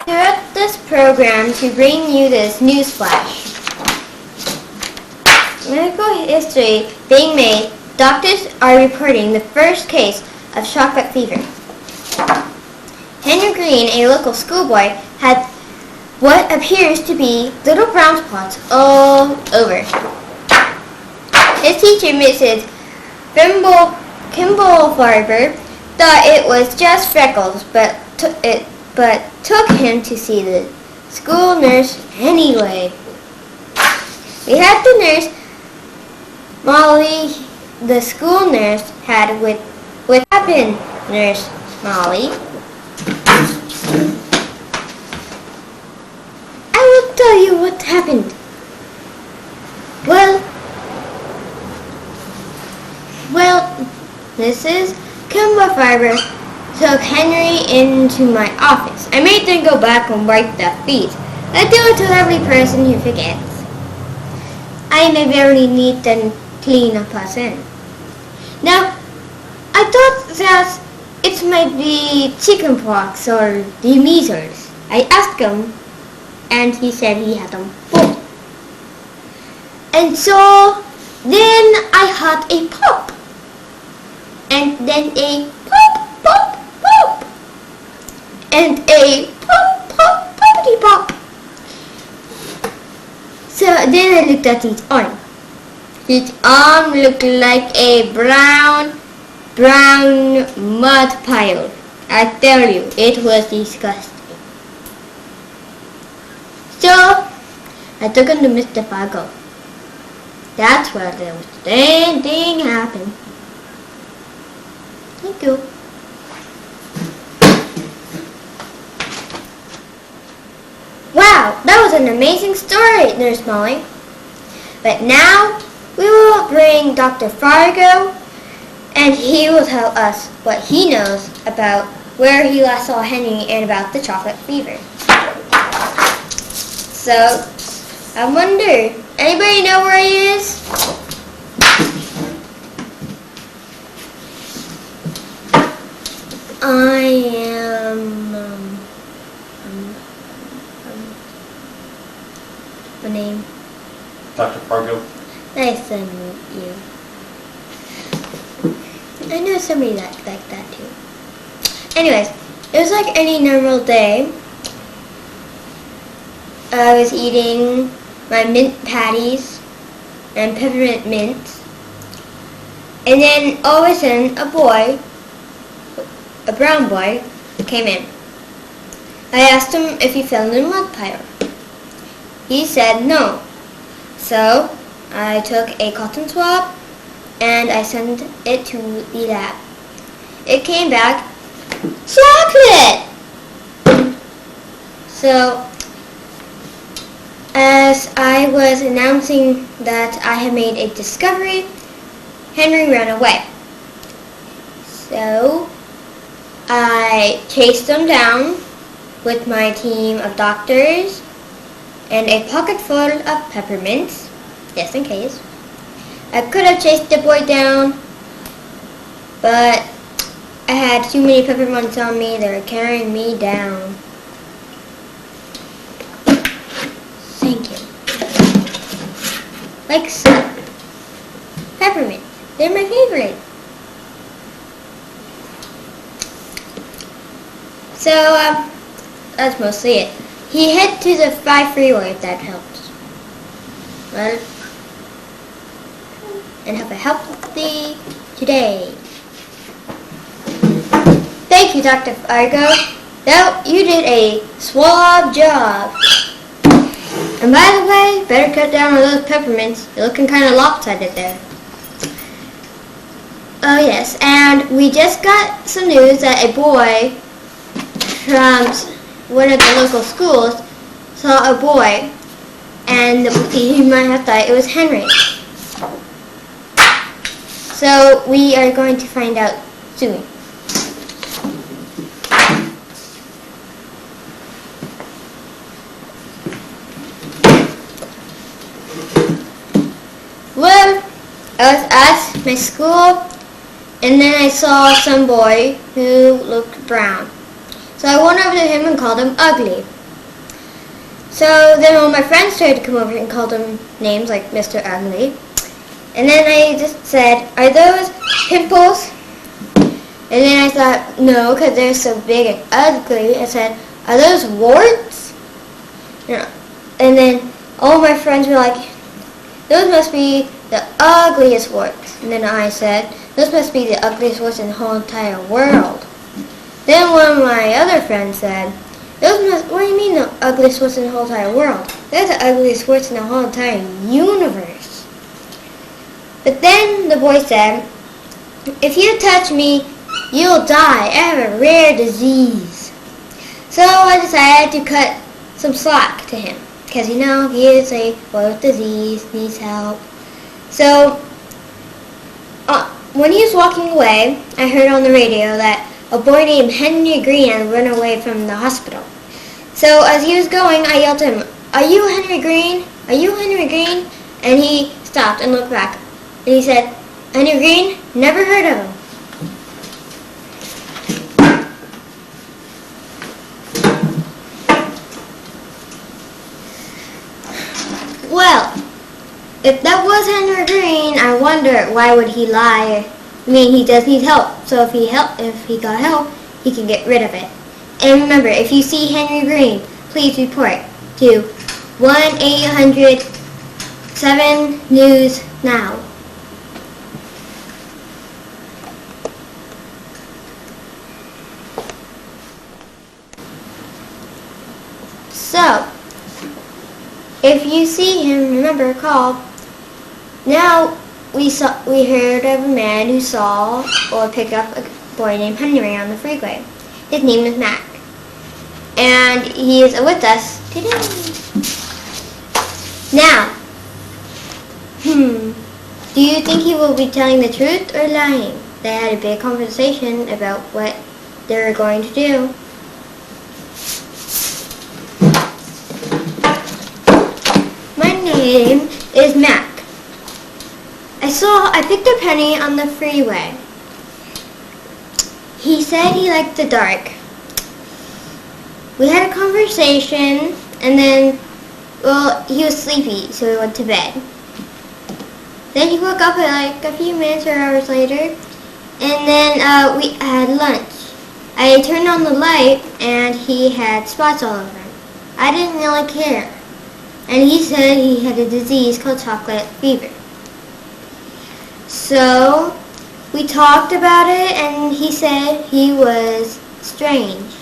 Interrupt this program to bring you this news flash. Medical history being made. Doctors are reporting the first case of chocolate fever. Henry Green, a local schoolboy, had what appears to be little brown spots all over. His teacher, Mrs. Kimball Farber, thought it was just freckles, but took him to see the school nurse anyway. We had the nurse, Molly, the school nurse had with what happened, Nurse Molly? I will tell you what happened. Well, Mrs. Kimball Farber took Henry into my office. I made them go back and wipe their feet. I do it to every person who forgets. I am a very neat and clean person. Now, I thought that it might be chickenpox or the measles. I asked him, and he said he had them both. And so, then I had a pop. And then a pop, pop, pop. And a pop, pop, poppity pop. So then I looked at his arm. His arm looked like a brown mud pile. I tell you, it was disgusting. So I took him to Mr. Fargo. That's where the same thing happened. Thank you. Wow, that was an amazing story, Nurse Molly. But now we will bring Dr. Fargo, and he will tell us what he knows about where he last saw Henry and about the chocolate fever. So, I wonder, anybody know where he is? I am, my name? Dr. Fargo. Nice to meet you. I know somebody like that too. Anyways, it was like any normal day. I was eating my mint patties and peppermint mints. And then all of a sudden, a brown boy, came in. I asked him if he fell in the mud pile. He said no. So I took a cotton swab and I sent it to the lab. It came back chocolate! So as I was announcing that I had made a discovery, Henry ran away. So I chased him down with my team of doctors and a pocket full of peppermints, just in case. I could have chased the boy down, but I had too many peppermints on me. They were carrying me down. Thank you. Like so. Peppermint. They're my favorite. So, that's mostly it. He hit to the 5 freeway, if that helps. Well, and have a healthy today. Thank you, Dr. Fargo. You did a swab job. And by the way, better cut down on those peppermints. You're looking kind of lopsided there. Oh yes, and we just got some news that a boy from one of the local schools saw a boy, and you might have thought it was Henry. So we are going to find out soon. Well, I was at my school, and then I saw some boy who looked brown. So I went over to him and called him ugly. So then all my friends started to come over and called him names like Mr. Ugly. And then I just said, are those pimples? And then I thought, no, because they're so big and ugly. I said, are those warts? No. And then all my friends were like, those must be the ugliest warts. And then I said, those must be the ugliest warts in the whole entire world. Then one of my other friends said, what do you mean the ugliest warts in the whole entire world? They're the ugliest warts in the whole entire universe. But then the boy said, if you touch me, you'll die. I have a rare disease. So I decided to cut some slack to him. Because, he is a boy with disease, needs help. So, when he was walking away, I heard on the radio that a boy named Henry Green had run away from the hospital. So, as he was going, I yelled to him, are you Henry Green? Are you Henry Green? And he stopped and looked back. And he said, Henry Green? Never heard of him. Well, if that was Henry Green, I wonder why would he lie? I mean, he does need help. So if he got help, he can get rid of it. And remember, if you see Henry Green, please report to 1-800-7-NEWS-NOW. So, if you see him, remember, call. Now, we heard of a man who saw or picked up a boy named Henry on the freeway. His name is Mac. And he is with us today. Now, do you think he will be telling the truth or lying? They had a big conversation about what they were going to do. My name is Mac. I picked up Henry on the freeway. He said he liked the dark. We had a conversation, and then, he was sleepy, so we went to bed. Then he woke up like a few minutes or hours later, and then we had lunch. I turned on the light, and he had spots all over him. I didn't really care. And he said he had a disease called chocolate fever. So we talked about it, and he said he was strange.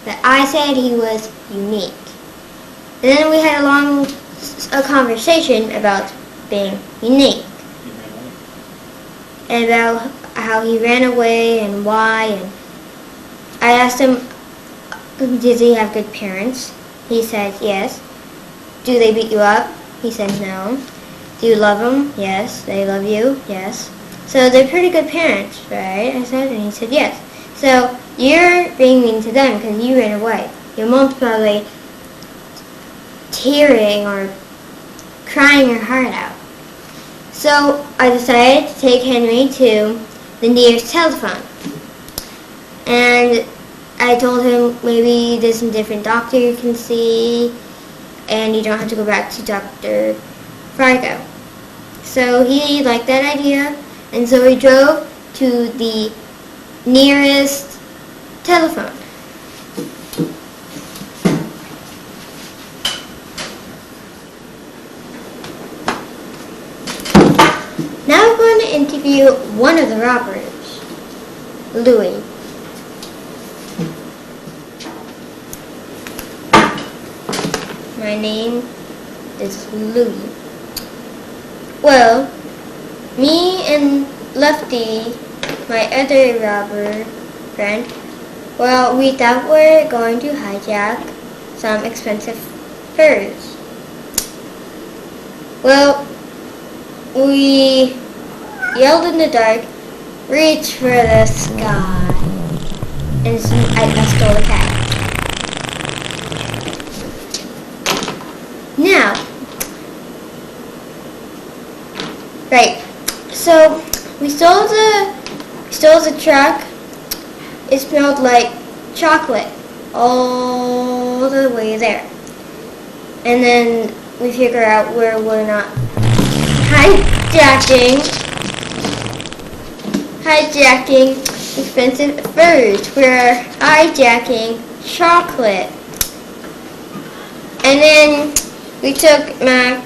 But I said he was unique. And then we had a conversation about being unique. And about how he ran away and why. And I asked him, did he have good parents? He said yes. Do they beat you up? He said no. Do you love them? Yes. They love you? Yes. So they're pretty good parents, right? I said, and he said yes. So you're being mean to them because you ran away. Your mom's probably tearing or crying her heart out. So I decided to take Henry to the nearest telephone. And I told him maybe there's some different doctor you can see, and you don't have to go back to Dr. Fargo. So he liked that idea, and so we drove to the nearest telephone. Now we're going to interview one of the robbers, Louis. My name is Louis. Well, me and Lefty, my other robber friend, we thought we were going to hijack some expensive furs. Well, we yelled in the dark, reach for the sky, and I stole the cat. Now, right, so we stole the truck. It smelled like chocolate all the way there. And then we figure out where we're not hijacking expensive furs. We're hijacking chocolate. And then we took Mac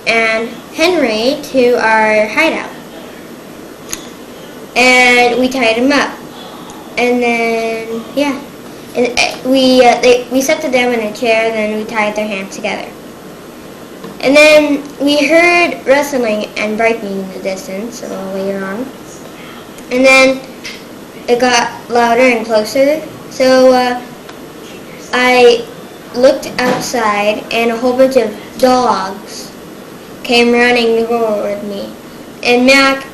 and Henry to our hideout. And we tied him up. And then, yeah. And we set them in a chair, and then we tied their hands together. And then we heard rustling and barking in the distance a little later on. And then it got louder and closer. So I looked outside, and a whole bunch of dogs came running toward me. And Mac,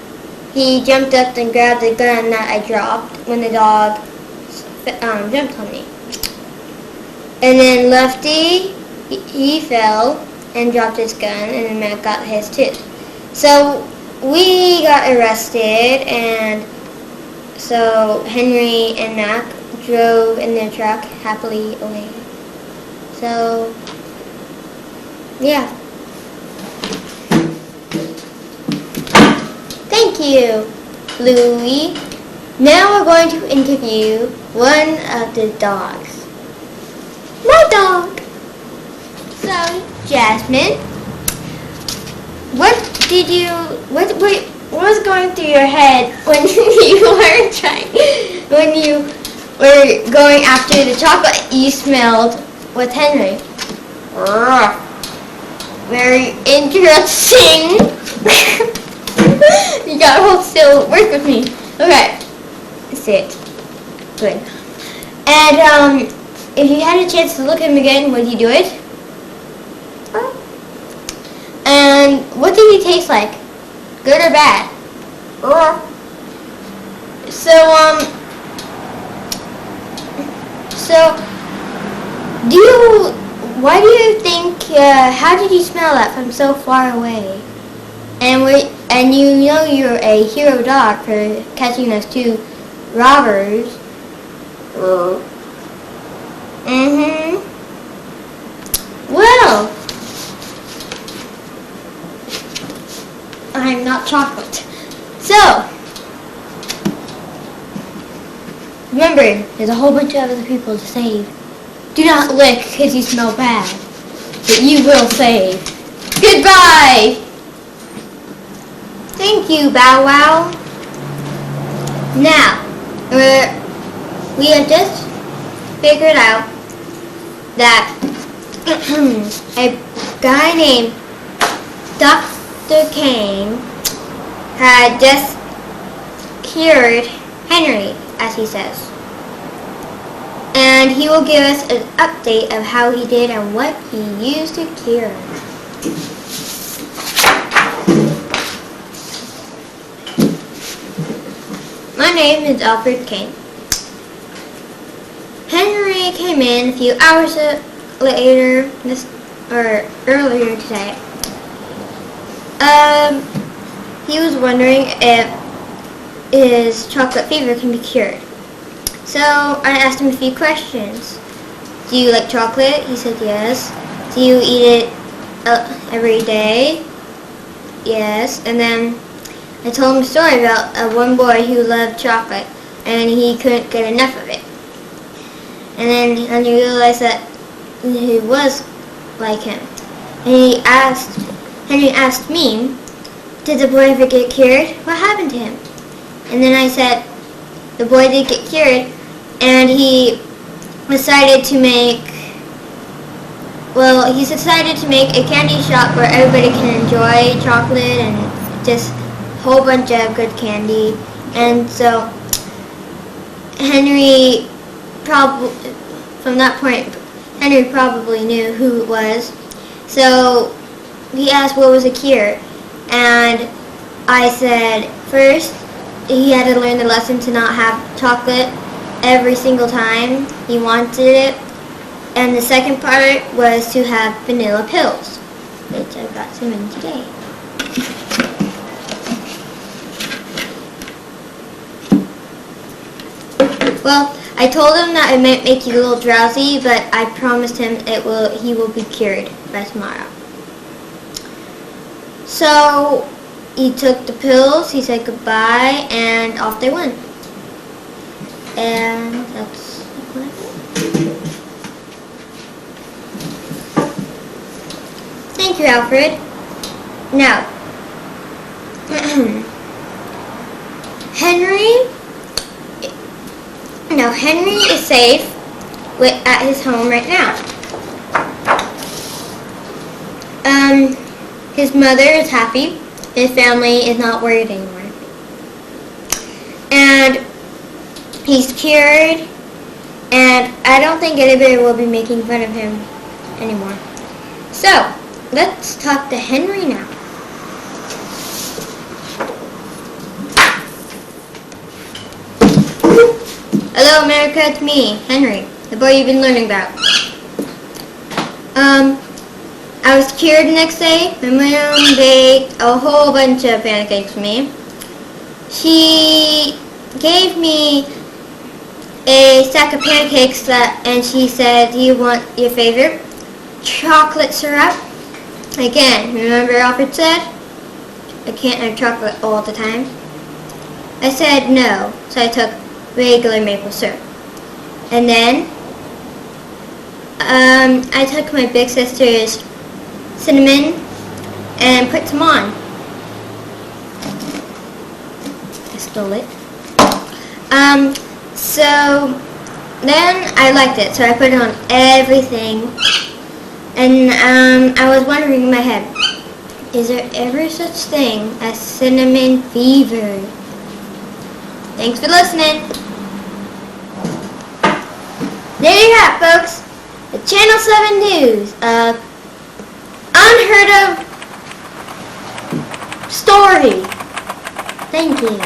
he jumped up and grabbed the gun that I dropped when the dog jumped on me. And then Lefty, he fell and dropped his gun, and then Mac got his too. So we got arrested, and so Henry and Mac drove in their truck happily away. So, yeah. Thank you, Louie. Now we're going to interview one of the dogs. My dog. So, Jasmine, what was going through your head when you were going after the chocolate you smelled with Henry? Very interesting. You gotta hold still. Work with me. Okay. Sit. Good. And if you had a chance to look at him again, would you do it? And what did he taste like? Good or bad? Why do you think, how did you smell that from so far away? And you know you're a hero dog for catching those two robbers. Well, I'm not chocolate. So, remember, there's a whole bunch of other people to save. Do not lick because you smell bad, but you will save. Goodbye! Thank you, Bow Wow. Now, we have just figured out that a guy named Dr. Kane had just cured Henry, as he says. And he will give us an update of how he did and what he used to cure him. My name is Alfred Kane. Henry came in a few hours later, earlier today. He was wondering if his chocolate fever can be cured. So I asked him a few questions. Do you like chocolate? He said yes. Do you eat it every day? Yes. And then I told him a story about one boy who loved chocolate and he couldn't get enough of it. And then Henry realized that he was like him. And Henry asked me, did the boy ever get cured? What happened to him? And then I said, the boy did get cured, and he decided to make a candy shop where everybody can enjoy chocolate and just a whole bunch of good candy. And so Henry from that point, Henry probably knew who it was. So he asked what was a cure, and I said first he had to learn the lesson to not have chocolate every single time he wanted it, and the second part was to have vanilla pills, which I got some in today. Well, I told him that it might make you a little drowsy, but I promised him he will be cured by tomorrow. So he took the pills, he said goodbye, and off they went. And that's what happened. Thank you, Alfred. Now, Henry is safe at his home right now. His mother is happy. His family is not worried anymore. And he's cured. And I don't think anybody will be making fun of him anymore. So, let's talk to Henry now. Hello, America, it's me, Henry, the boy you've been learning about. I was cured the next day. My mom baked a whole bunch of pancakes for me. She gave me a stack of pancakes and she said, "Do you want your favorite chocolate syrup?" Again, remember Alfred said, I can't have chocolate all the time. I said no, so I took regular maple syrup. And then I took my big sister's cinnamon and put some on. I stole it. So then I liked it, so I put it on everything. And I was wondering in my head, is there ever such thing as cinnamon fever? Thanks for listening. There you have it, folks. The Channel 7 News. Unheard of story. Thank you.